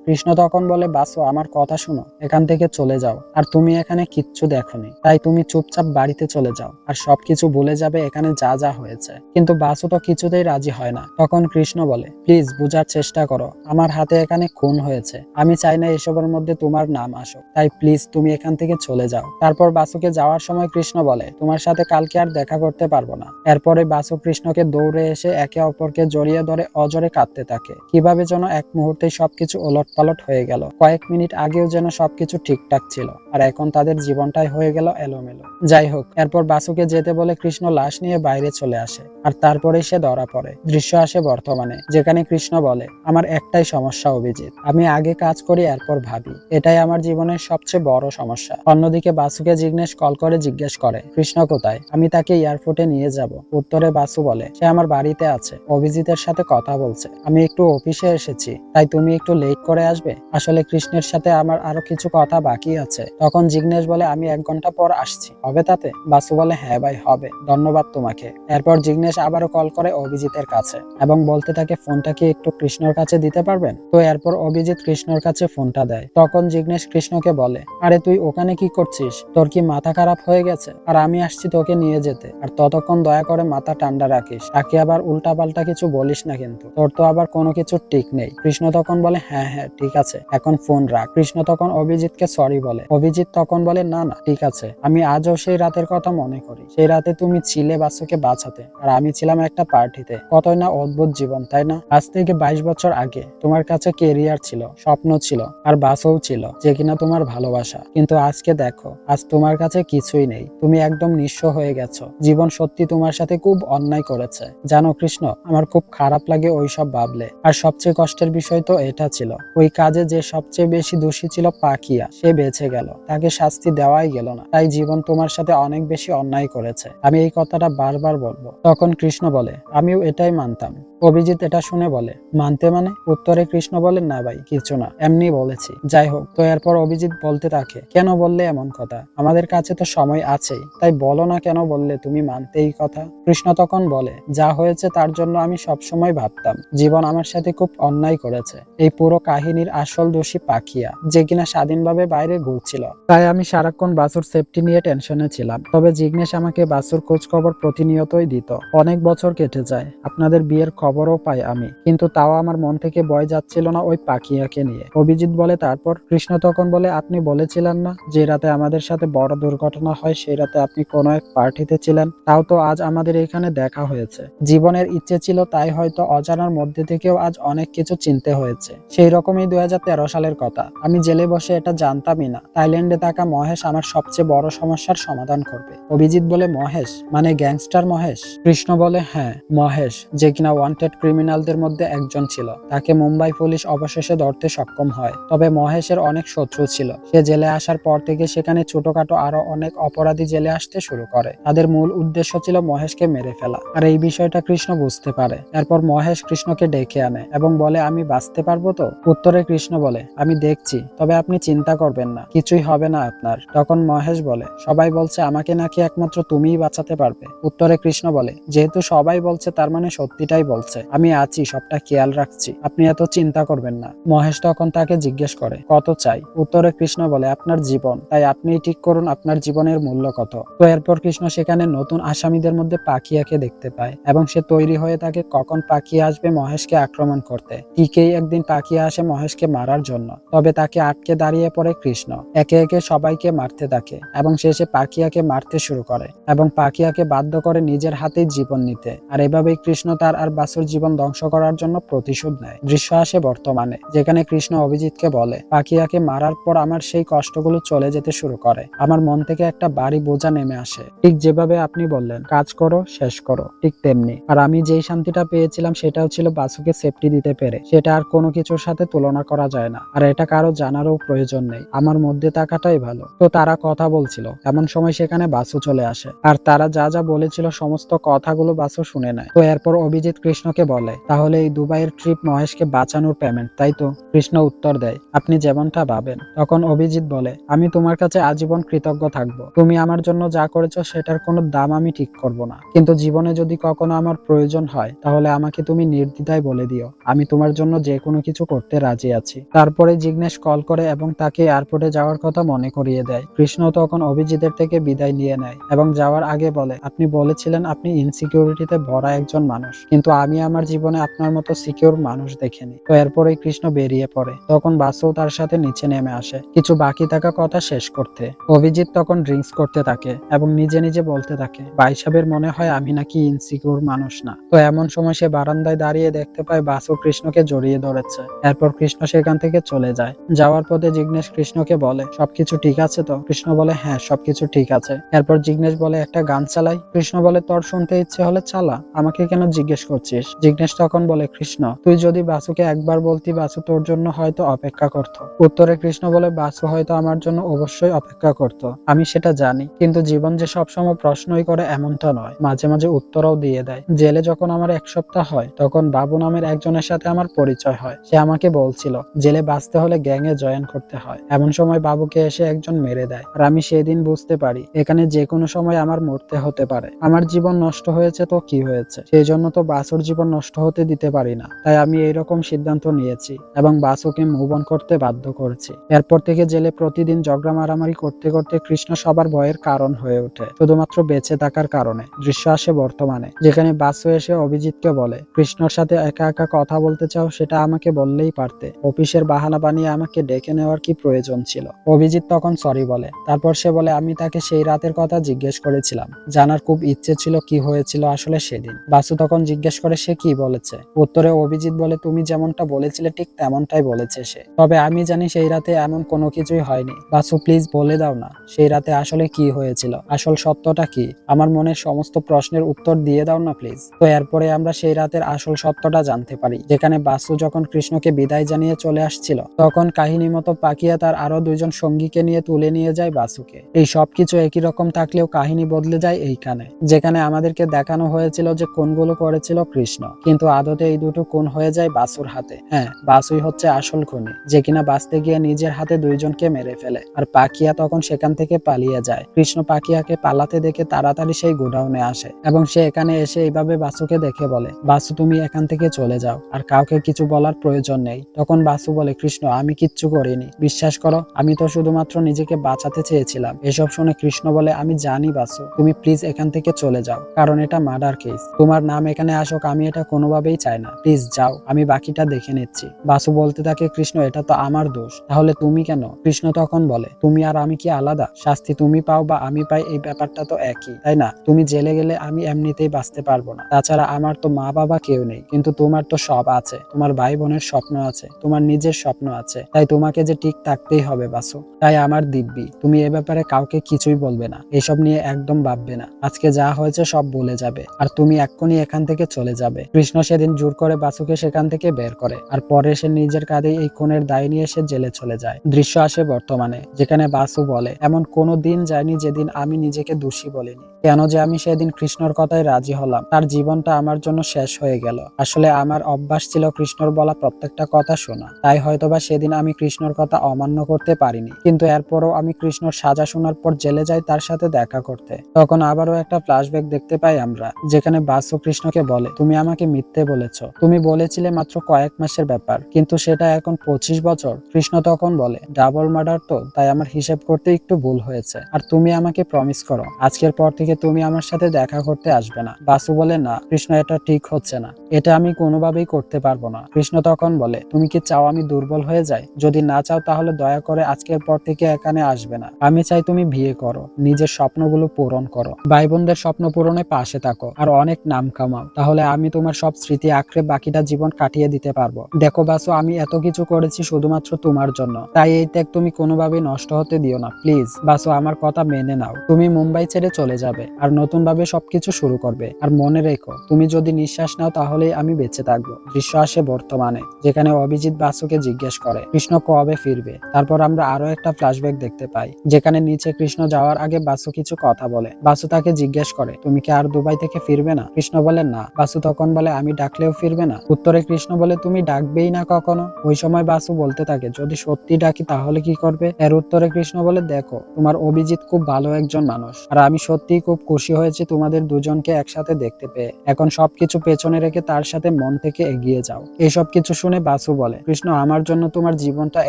কৃষ্ণ তখন বলে, বাসু আমার কথা শুনো, এখান থেকে চলে যাও, আর তুমি এখানে কিচ্ছু দেখোনি, তাই তুমি চুপচাপ বাড়িতে চলে যাও আর সবকিছু ভুলে যাবে এখানে যা যা হয়েছে। কিন্তু বাসু তো কিছুতেই রাজি হয় না। তখন কৃষ্ণ বলে, প্লিজ বুঝার চেষ্টা করো, আমার হাতে এখানে খুন হয়েছে, আমি চাই না এসবের মধ্যে তোমার নাম আসুক, তাই প্লিজ তুমি এখান থেকে চলে যাও। তারপর বাসুকে যাওয়ার সময় কৃষ্ণ বলে, তোমার সাথে কালকে আর দেখা করতে পারবো না। এরপরে বাসু কৃষ্ণকে দৌড়ে এসে একে অপরকে জড়িয়ে ধরে অজরে কাঁদতে থাকে। কিভাবে যেন এক মুহূর্তে সবকিছু ওলট পালট হয়ে গেল। কয়েক মিনিট আগেও যেন সবকিছু ঠিকঠাক ছিল, আর এখন তাদের জীবনটাই হয়ে গেল এলোমেলো। যাই হোক, এরপর বাসুকে যেতে বলে কৃষ্ণ লাশ নিয়ে বাইরে চলে আসে, আর তারপরে সে ধরা পড়ে। দৃশ্য আসে বর্তমানে, যেখানে কৃষ্ণ বলে, আমার একটাই সমস্যা অভিজিৎ, আমি আগে কাজ করি এরপর ভাবি, এটাই আমার জীবনের সবচেয়ে বড় সমস্যা। অন্যদিকে বাসুকে জিগ্নেশ কল করে জিজ্ঞেস করে, কৃষ্ণ কোথায়, আমি তাকে এয়ারপোর্টে নিয়ে যাব। উত্তরে বাসু বলে, সে আমার বাড়িতে আছে, অভিজিতের সাথে কথা বলছে, আমি একটু অফিসে এসেছি, তাই তুমি একটু লেট করে আসবে, আসলে কৃষ্ণের সাথে আমার আরো কিছু কথা বাকি আছে। তখন জিগ্নেশ বলে, আমি 1 ঘন্টা পর আসছি, হবে তাতে? বাসু বলে, হ্যাঁ ভাই হবে, ধন্যবাদ তোমাকে। এরপর জিগ্নেশ আবারও কল করে অভিজিতের কাছে এবং বলতে থাকে, ফোনটা কি একটু কৃষ্ণর কাছে দিতে পারবেন? তো এরপর অভিজিৎ কৃষ্ণর কাছে ফোনটা দেয়। তখন জিগ্নেশ কৃষ্ণকে বলে, আরে তুই ওখানে কি করছিস, তোর কি মাথা খারাপ হয়ে গেছে? আর আমি আসছি তোকে নিয়ে যেতে, আর ততক্ষণ দয়া করে মাথা ঠান্ডা রাখিস, তাকে আবার উল্টা পাল্টা কিছু বলিস না, কিন্তু তোর তো আবার কোনো কিছু ঠিক নেই। কৃষ্ণ তখন বলে, হ্যাঁ হ্যাঁ ঠিক আছে, এখন ফোন রাখ। কৃষ্ণ তখন অভিজিৎকে সরি বলে। অভিজিৎ তখন বলে, না না ঠিক আছে, আমি আজও সেই রাতের কথা মনে করি, সেই রাতে তুমি ছিলে বাসুকে বাঁচাতে, আর আমি ছিলাম একটা পার্টিতে। কতই না অদ্ভুত জীবন, তাই না? আজ থেকে 22 বছর আগে তোমার কাছে কেরিয়ার ছিল, স্বপ্ন ছিল, আর বাসও ছিল, যে কিনা তোমার ভালোবাসা। কিন্তু আজকে দেখো, আজ তোমার কাছে কিছুই নেই, তুমি একদম নিঃস্ব হয়ে গেছো। জীবন সত্যি তোমার সাথে খুব অন্যায় করেছে, জানো কৃষ্ণ, আমার খুব খারাপ লাগে ওইসব ভাবলে। আর সবচেয়ে কষ্টের বিষয় তো এটা ছিল, ওই কাজে যে সবচেয়ে বেশি দোষী ছিল পাকিয়া, সে বেঁচে গেল, তাকে শাস্তি দেওয়াই গেল না, তাই জীবন তোমার সাথে অনেক বেশি অন্যায় করেছে, আমি এই কথাটা বারবার বলবো। তখন কৃষ্ণ বলে, আমিও এটাই মানতাম। অভিজিৎ এটা শুনে বলে, মানতে মানে? উত্তরে কৃষ্ণ বলে, না ভাই কিছু না, এমনি বলেছি। যাই হোক, তো এরপর অভিজিৎ বলতে থাকে, কেন বললে এমন কথা, আমাদের কাছে তো সময় আছেই, তাই বলো না কেন বললে তুমি মানতে এই কথা। কৃষ্ণ তখন বলে, যা হয়েছে তার জন্য আমি সবসময় ভাবতাম জীবন আমার সাথে খুব অন্যায় করেছে। এই পুরো কাহিনীর আসল দোষী পাখিয়া, যে কিনা স্বাধীনভাবে বাইরে ঘুরছিল, তাই আমি সারাক্ষণ বাসুর সেফটি নিয়ে টেনশনে ছিলাম। তবে জিগ্নেশ আমাকে বাসুর খোঁজ খবর প্রতিনিয়তই দিত। অনেক বছর কেটে যায়, আপনাদের বিয়ের খবরও পাই আমি, কিন্তু তাও আমার মন থেকে ভয় যাচ্ছিল না ওই পাখিয়াকে নিয়ে। অভিজিৎ বলে, তারপর? কৃষ্ণ তখন বলে, আপনি বলেছিলেন না যে রাতে আমাদের সাথে বড় দুর্ঘটনা হয়, সেই রাতে আপনি কোনো এক পার্টিতে ছিলেন, তাও তো আজ আমাদের এখানে দেখা হয়েছে। জীবনের ইচ্ছে ছিল, তাই হয়তো অজানার মধ্যে থেকেও আজ অনেক কিছু চিনতে হয়েছে। সেই রকমই 2013 সালের কথা, আমি জেলে বসে এটা জানতামই না থাইল্যান্ডে থাকা মহেশ আমার সবচেয়ে বড় সমস্যার সমাধান করবে। অভিজিৎ বলে, মহেশ মানে গ্যাংস্টার মহেশ? কৃষ্ণ বলে, হ্যাঁ মহেশ, যে কিনা ওয়ান্টেড ক্রিমিনালদের মধ্যে একজন ছিল। তাকে মুম্বাই পুলিশ অবশেষে ধরতে সক্ষম হয়। তবে মহেশের অনেক শত্রু ছিল। সে জেলে আসার পর থেকে সেখানে ছোটখাটো আরো অনেক অপরাধী জেলে আসতে শুরু করে। তাদের মূল উদ্দেশ্য ছিল মহেশকে মেরে ফেলা। আর এই বিষয়টা কৃষ্ণ বুঝতে পারে। এরপর মহেশ কৃষ্ণকে ডেকে আনে এবং বলে, আমি বাঁচতে পারবো তো? উত্তরে কৃষ্ণ বলে, আমি দেখছি, তবে আপনি চিন্তা করবেন না, কিছুই হবে না আপনার। তখন মহেশ বলে, সবাই বলছে আমাকে নাকি একমাত্র তুমিই বাঁচাতে পারবে। উত্তরে কৃষ্ণ বলে, যেহেতু সবাই বলছে তার মানে সত্যিটাই বলছে, আমি আছি, সবটা খেয়াল রাখছি, আপনি এত চিন্তা করবেন না। মহেশ তখন তাকে জিজ্ঞেস করে, কত চাই? উত্তরে কৃষ্ণ বলে, আপনার জীবন, তাই আপনিই ঠিক করুন আপনার জীবনের মূল্য কত। তো এরপর কৃষ্ণ সেখানে নতুন আসামিদের মধ্যে পাখিয়াকে দেখতে পায় এবং সে তৈরি হয়ে থাকে কখন পাখিয়া আসবে মহেশকে আক্রমণ করতে। ঠিকই একদিন পাখিয়া আসে মহেশকে মারার জন্য। তবে তাকে আটকে দাঁড়িয়ে পড়ে কৃষ্ণ। একে একে সবাইকে মারতে থাকে এবং শেষে পাখিয়াকে মারতে শুরু করে এবং পাখিয়াকে বাধ্য করে নিজের হাতেই জীবন নিতে। আর এভাবেই কৃষ্ণ তার আর বাসুর জীবন ধ্বংস করার জন্য প্রতিশোধ নেয়। দৃশ্য আসে বর্তমানে, যেখানে কৃষ্ণ অভিজিৎকে বলে, পাখিয়াকে মারার পর আমার সেই কষ্টগুলো চলে যেতে শুরু করে। আমার মন থেকে একটা ভারী বোঝা নেমে আসে। ঠিক যেভাবে আপনি বললেন কাজ করো শেষ করো, ঠিক তেমনি। আর আমি যেই শান্তিটা পেয়েছিলাম সেটাও ছিল বাসুকে সেফটি দিতে পেরে। সেটা আর কোনো কিছুর সাথে তুলনা করা যায় না। আর এটা কারো জানারও প্রয়োজন নেই, আমার মধ্যে থাকাটাই ভালো। তো তারা কথা বলছিল, এমন সময় সেখানে বাসু চলে আসে। আর তারা যা যা বলেছিল সমস্ত কথাগুলো বাসু শুনে নেয়। তো এরপর অভিজিৎ কৃষ্ণকে বলে, তাহলে এই দুবাইয়ের ট্রিপ মহেশকে বাঁচানোর পেমেন্ট, তাই তো? কৃষ্ণ উত্তর দেয়, আপনি যেমনটা ভাবেন। তখন অভিজিৎ বলে, আমি তোমার কাছে আজীবন কৃতজ্ঞ থাকবো। তুমি আমার জন্য যা করেছো সেটার কোনো দাম আমি ঠিক করব না, কিন্তু জীবনে যদি কখনো আমার প্রয়োজন হয় তাহলে আমাকে তুমি নির্দ্বিধায় বলে দিও, আমি তোমার জন্য যে কোনো কিছু করতে রাজি আছি। তারপরে জিগ্নেশ কল করে এবং তাকে এয়ারপোর্টে যাওয়ার কথা মনে করিয়ে দেয়। কৃষ্ণ তখন অভিজিতের থেকে বিদায় নিয়ে নেয় এবং যাওয়ার আগে বলে, আপনি বলেছিলেন আপনি ইনসিকিউরিটিতে ভরা একজন মানুষ, কিন্তু আমি আমার জীবনে আপনার মতো সিকিউর মানুষ দেখিনি। তো এরপরে কৃষ্ণ বেরিয়ে পড়ে। তখন বাসু তার সাথে নিচে নেমে আসে কিছু বাকি থাকা কথা শেষ করতে। অভিজিৎ তখন ড্রিঙ্কস করতে থাকে এবং নিজে নিজে বলতে থাকে, ভাই সাহেবের মনে হয় আমি নাকি ইনসিকিউর মানুষ না। তো এমন সময় সে বারান্দায় দাঁড়িয়ে দেখতে পায় বাসু কৃষ্ণকে জড়িয়ে ধরেছে। এরপর কৃষ্ণ সেখান থেকে চলে যায়। যাওয়ার পথে জিগ্নেশ কৃষ্ণকে বলে, সবকিছু ঠিক আছে তো? কৃষ্ণ বলে, হ্যাঁ সবকিছু ঠিক আছে। এরপর জিগ্নেশ বলে, একটা গান চালাই। কৃষ্ণ বলে, তোর শুনতে ইচ্ছে হলে চালা, আমাকে কেন জিজ্ঞেস করছিস? জিগ্নেশ তখন বলে, কৃষ্ণ তুই যদি বাসুকে একবার বলতি বাসু তোর জন্য হয়তো অপেক্ষা করত। উত্তরে কৃষ্ণ বলে, বাসু হয়তো আমার জন্য অবশ্যই অপেক্ষা করত, আমি সেটা জানি, কিন্তু জীবন যে সবসময় প্রশ্নই করে এমনটা নয়, মাঝে মাঝে উত্তরও দিয়ে দেয়। জেলে যখন আমার 1 সপ্তাহ হয় তখন বাবু নামের একজনের সাথে আমার পরিচয় হয়। সে আমাকে বলছিল জেলে বাঁচতে হলে গ্যাংয়ে জয়েন করতে হয়। এমন সময় বাবুকে এসে একজন মেরে দেয়। আর আমি সেদিন বুঝতে পারি এখানে যে কোনো সময় আমার মরতে হতে পারে। আমার জীবন নষ্ট হয়েছে তো কি হয়েছে, সেই জন্য তো বাসুর জীবন নষ্ট হতে দিতে পারি না। তাই আমি এইরকম সিদ্ধান্ত নিয়েছি এবং বাসুকে মুভ অন করতে বাধ্য করেছি। এরপর থেকে জেলে প্রতিদিন ঝগড়া মারামারি করতে করতে কৃষ্ণ সবার ভয়ের কারণ হয়ে ওঠে, শুধুমাত্র বেঁচে থাকার কারণে। দৃশ্য আসে বর্তমানে, যেখানে বাসু এসে অভিজিৎকে বলে, কৃষ্ণর সাথে একা একা কথা বলতে চাও সেটা আমাকে বললেই পারতে, অফিসের বাহানা বানিয়ে আমাকে ডেকে নেওয়ার কি প্রয়োজন ছিল? অভিজিৎ তখন সরি বলে। তারপর সে বলে, আমি তাকে সেই রাতের কথা জিজ্ঞেস করেছিলাম, জানার খুব ইচ্ছে ছিল কি হয়েছিল আসলে সেদিন। বাসু তখন জিজ্ঞেস করে, সে কি বলেছে? উত্তরে অভিজিৎ বলে, তুমি যেমনটা বলেছিলে ঠিক তেমনটাই বলেছে সে, তবে আমি জানি সেই রাতে এমন কোনো কিছুই হয়নি। বাসু প্লিজ বলে দাও না, সেই রাতে আসলে কি হয়েছিল, আসল সত্যটা কি? আমার মনের সমস্ত প্রশ্নের উত্তর দিয়ে দাও না প্লিজ। তো এরপরে আমরা সেই রাতের আসল সত্যটা জানতে পারি, যেখানে বাসু যখন কৃষ্ণকে বিদায় জানিয়ে চলে আসছিল তখন কাহিনী মতো পাকিয়া তার আরো 2 জন সঙ্গীকে নিয়ে তুলে নিয়ে যায় বাসুকে। এই সবকিছু একই রকম থাকলেও কাহিনী বদলে যায় এইখানে, যেখানে আমাদেরকে দেখানো হয়েছিল যে কোনগুলো করেছিল কৃষ্ণ, কিন্তু আদতে এই দুটো কোন হয়ে যায় বাসুর হাতে। হ্যাঁ, বাসুই হচ্ছে আসল খুনি, যে কিনা বাঁচতে গিয়ে নিজের হাতে 2 জনকে মেরে ফেলে। আর পাকিয়া তখন সেখান থেকে পালিয়ে যায়। কৃষ্ণ পাকিয়াকে পালাতে দেখে তাড়াতাড়ি সেই গোডাউনে আসে এবং সে এখানে এসে এইভাবে বাসুকে দেখে বলে, বাসু তুমি এখান থেকে চলে যাও, আর কাউকে কিছু বলার প্রয়োজন নেই। তখন বাসু বলে, কৃষ্ণ আমি কিচ্ছু করিনি, বিশ্বাস করো, আমি তো শুধুমাত্র নিজেকে বাঁচাতে চেয়েছিলাম। এসব শুনে কৃষ্ণ বলে, আমি জানি বাসু, তুমি প্লিজ এখান থেকে চলে যাও, কারণ এটা মার্ডার কেস, তোমার নাম এখানে আসুক আমি এটা কোনোভাবেই চাই না, প্লিজ যাও, আমি বাকিটা দেখে নিচ্ছি। বাসু বলতে থাকে, কৃষ্ণ এটা তো আমার দোষ, তাহলে তুমি কেন? কৃষ্ণ তখন বলে, তুমি আর আমি কি আলাদা? শাস্তি তুমি পাও বা আমি পাই এই ব্যাপারটা তো একই, তাই না? তুমি জেলে গেলে আমি এমনিতেই বাঁচতে পারবো না, তাছাড়া আমার তো মা বাবা কেউ নেই, কিন্তু তোমার তো সব আছে, তোমার ভাই বোনের স্বপ্ন আছে, তোমার নিজের স্বপ্ন আছে, তাই তোমাকে যে ঠিক থাকতেই হবে বাসু। তাই আমার দিব্যি তুমি এ ব্যাপারে কাউকে কিছুই বলবে না, এসব নিয়ে একদম ভাববে না, আজকে যা হয়েছে সব বলে যাবে, আর তুমি এক্ষুনি এখান থেকে চলে যাও। যাবে। কৃষ্ণ সেদিন জোর করে বাসুকে সেখান থেকে বের করে, আর পরে সে নিজের কাঁধে এই খুনের দায় নিয়ে সে জেলে চলে যায়। দৃশ্য আসে বর্তমানে, যেখানে বাসু বলে, এমন কোনো দিন যায়নি যেদিন আমি নিজেকে দোষী বলিনি। কেন যে আমি সেদিন কৃষ্ণর কথায় রাজি হলাম, তার জীবনটা আমার জন্য শেষ হয়ে গেল। আসলে আমার অভ্যাস ছিল কৃষ্ণর বলা প্রত্যেকটা কথা শোনা, তাই হয়তোবা সেদিন আমি কৃষ্ণর কথা অমান্য করতে পারিনি। কিন্তু এরপরও আমি কৃষ্ণর সাজা শোনার পর জেলে যাই তার সাথে দেখা করতে। তখন আবারও একটা ফ্ল্যাশব্যাক দেখতে পাই আমরা, যেখানে বাসু কৃষ্ণকে বলে, তুমি আমাকে মিথ্যে বলেছ, তুমি বলেছিলে মাত্র কয়েক মাসের ব্যাপার, কিন্তু সেটা এখন 25 বছর। কৃষ্ণ তখন বলে, ডাবল মার্ডার তো, তাই আমার হিসেব করতে একটু ভুল হয়েছে। আর তুমি আমাকে প্রমিস করো, আজকের পর থেকে তুমি আমার সাথে দেখা করতে আসবে না। বাসু বলে, না কৃষ্ণ, এটা ঠিক হচ্ছে না, এটা আমি কোনোভাবেই করতে পারবো না। কৃষ্ণ তখন বলে, তুমি কি চাও আমি দুর্বল হয়ে যাই? যদি না চাও তাহলে দয়া করে আজকের পর থেকে এখানে আসবে না। আমি চাই তুমি বিয়ে করো, নিজের স্বপ্নগুলো পূরণ করো, ভাই বোনদের স্বপ্ন পূরণে পাশে থাকো, আর অনেক নাম কামাও। তাহলে আমি তোমার সব স্মৃতি আঁকড়ে বাকিটা জীবন কাটিয়ে দিতে পারবো। দেখো বাসু, আমি এত কিছু করেছি শুধুমাত্র তোমার জন্য, তাই এই ত্যাগ তুমি কোনোভাবেই নষ্ট হতে দিও না। প্লিজ বাসু, আমার কথা মেনে নাও। তুমি মুম্বাই ছেড়ে চলে যাবে আর নতুন ভাবে সবকিছু শুরু করবে। আর মনে রেখো, তুমি যদি নিঃশ্বাস নাও তাহলেই আমি বেঁচে থাকবো। দৃশ্য আসে বর্তমানে, যেখানে অভিজিৎ বাসুকে জিজ্ঞেস করে কৃষ্ণ কবে ফিরবে। তারপর আমরা আরো একটা ফ্ল্যাশব্যাক দেখতে পাই, যেখানে নিচে কৃষ্ণ যাওয়ার আগে বাসু কিছু কথা বলে। বাসু তাকে জিজ্ঞেস করে, তুমি কি আর দুবাই থেকে ফিরবে না? কৃষ্ণ বলে, না। বাসু তখন বলে, আমি ডাকলেও ফিরবে না? উত্তরে কৃষ্ণ বলে, তুমি ডাকবেই না কখনো। ওই সময় বাসু বলতে থাকে, যদি সত্যি ডাকি তাহলে কি করবে? এর উত্তরে কৃষ্ণ বলে, দেখো, তোমার অভিজিৎ খুব ভালো একজন মানুষ, আর আমি সত্যিই খুব খুশি হয়েছি তোমাদের দুজনকে একসাথে দেখতে পেয়ে। এখন সবকিছু পেছনে রেখে তার সাথে মন থেকে এগিয়ে যাও। এইসব কিছু শুনে বাসু বলে, কৃষ্ণ, আমার জন্য তোমার জীবনটা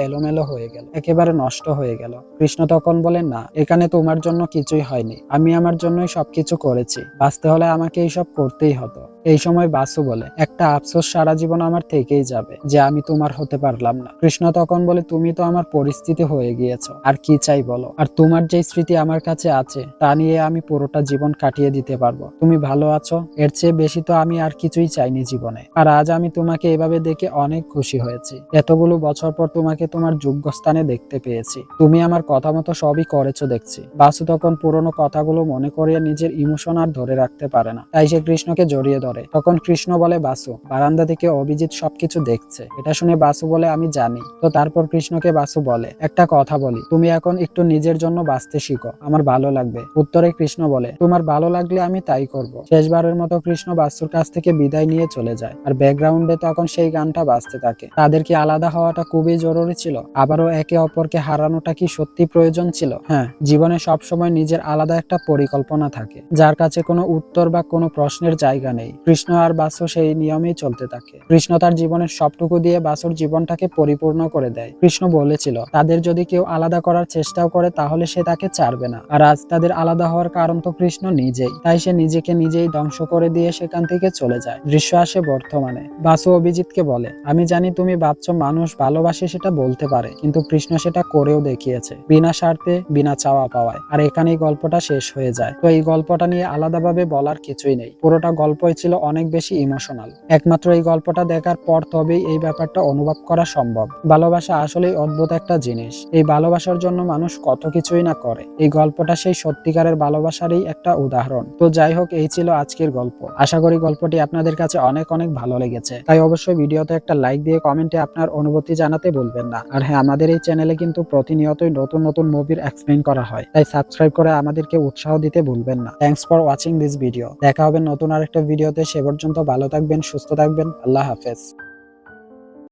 এলোমেলো হয়ে গেল, একেবারে নষ্ট হয়ে গেল। কৃষ্ণ তখন বলে, না, এখানে তোমার জন্য কিছুই হয়নি, আমি আমার জন্যই সবকিছু করেছি। বাঁচতে হলে আমাকে এইসব করতেই হতো। এই সময় বাসু বলে, একটা আফসোস সারা জীবন আমার থেকেই যাবে, যে আমি তোমার হতে পারলাম না। কৃষ্ণ তখন বলে, তুমি তো আমার পরিস্থিতি হয়ে গিয়েছো, আর কি চাই বলো? আর তোমার যে স্মৃতি আমার কাছে আছে তা নিয়ে আমি পুরোটা জীবন কাটিয়ে দিতে পারবো। তুমি ভালো আছো, এর চেয়ে বেশি তো আমি আর কিছুই চাইনি জীবনে। আর আজ আমি তোমাকে এভাবে দেখে অনেক খুশি হয়েছি। এতগুলো বছর পর তোমাকে তোমার যোগ্য স্থানে দেখতে পেয়েছি। তুমি আমার কথা মতো সবই করেছো দেখছি। বাসু তখন পুরোনো কথাগুলো মনে করিয়ে নিজের ইমোশন আর ধরে রাখতে পারে না, তাই সে কৃষ্ণকে জড়িয়ে ধরে। তখন কৃষ্ণ বলে, বাসু, বারান্দা থেকে অভিজিৎ সবকিছু দেখছে। এটা শুনে বাসু বলে, আমি জানি। তো তারপর কৃষ্ণকে বাসু বলে, একটা কথা বলি, তুমি এখন একটু নিজের জন্য বাঁচতে শিখো, আমার ভালো লাগবে। উত্তরে কৃষ্ণ বলে, তোমার ভালো লাগলে আমি তাই করব। শেষবারের মতো কৃষ্ণ বাসুর কাছ থেকে বিদায় নিয়ে চলে যায়, আর ব্যাকগ্রাউন্ডে তখন সেই গানটা বাজতে থাকে। তাদের কি আলাদা হওয়াটা খুবই জরুরি ছিল? আবারও একে অপরকে হারানোটা কি সত্যি প্রয়োজন ছিল? হ্যাঁ, জীবনে সবসময় নিজের আলাদা একটা পরিকল্পনা থাকে, যার কাছে কোনো উত্তর বা কোনো প্রশ্নের জায়গা নেই। কৃষ্ণ আর বাসু সেই নিয়মেই চলতে থাকে। কৃষ্ণ তার জীবনের সবটুকু দিয়ে বাসুর জীবনটাকে পরিপূর্ণ করে দেয়। কৃষ্ণ বলেছিল, তাদের যদি কেউ আলাদা করার চেষ্টাও করে তাহলে সে তাকে ছাড়বে না। আর আজ তাদের আলাদা হওয়ার কারণ তো কৃষ্ণ নিজেই, তাই সে নিজেকে নিজেই ধ্বংস করে দিয়ে সেখান থেকে চলে যায়। দৃশ্য আসে বর্তমানে, বাসু অভিজিৎকে বলে, আমি জানি তুমি ভাবছো মানুষ ভালোবাসে সেটা বলতে পারে, কিন্তু কৃষ্ণ সেটা করেও দেখিয়েছে, বিনা স্বার্থে, বিনা চাওয়া পাওয়ায়। আর এখানেই গল্পটা শেষ হয়ে যায়। তো এই গল্পটা নিয়ে আলাদাভাবে বলার কিছুই নেই, পুরোটা গল্পই ছিল অনেক বেশি ইমোশনাল। একমাত্র এই গল্পটা দেখার পর তবেই এই ব্যাপারটা অনুভব করা সম্ভব। ভালোবাসা আসলেই অদ্ভুত একটা জিনিস। এই ভালোবাসার জন্য মানুষ কত কিছুই না করে। এই গল্পটা সেই সত্যিকারের ভালোবাসারই একটা উদাহরণ। তো যাই হোক, এই ছিল আজকের গল্প। আশা করি গল্পটি আপনাদের কাছে অনেক অনেক ভালো লেগেছে। তাই অবশ্যই ভিডিওতে একটা লাইক দিয়ে কমেন্টে আপনার অনুভূতি জানাতে ভুলবেন না। আর হ্যাঁ, আমাদের এই চ্যানেলে কিন্তু প্রতিনিয়তই নতুন নতুন মুভির এক্সপ্লেইন করা হয়, তাই সাবস্ক্রাইব করে আমাদেরকে উৎসাহ দিতে ভুলবেন না। Thanks for watching this video. দেখা হবে নতুন আরেকটা ভিডিওতে। সে পর্যন্ত ভালো থাকবেন, সুস্থ থাকবেন। আল্লাহ হাফেজ।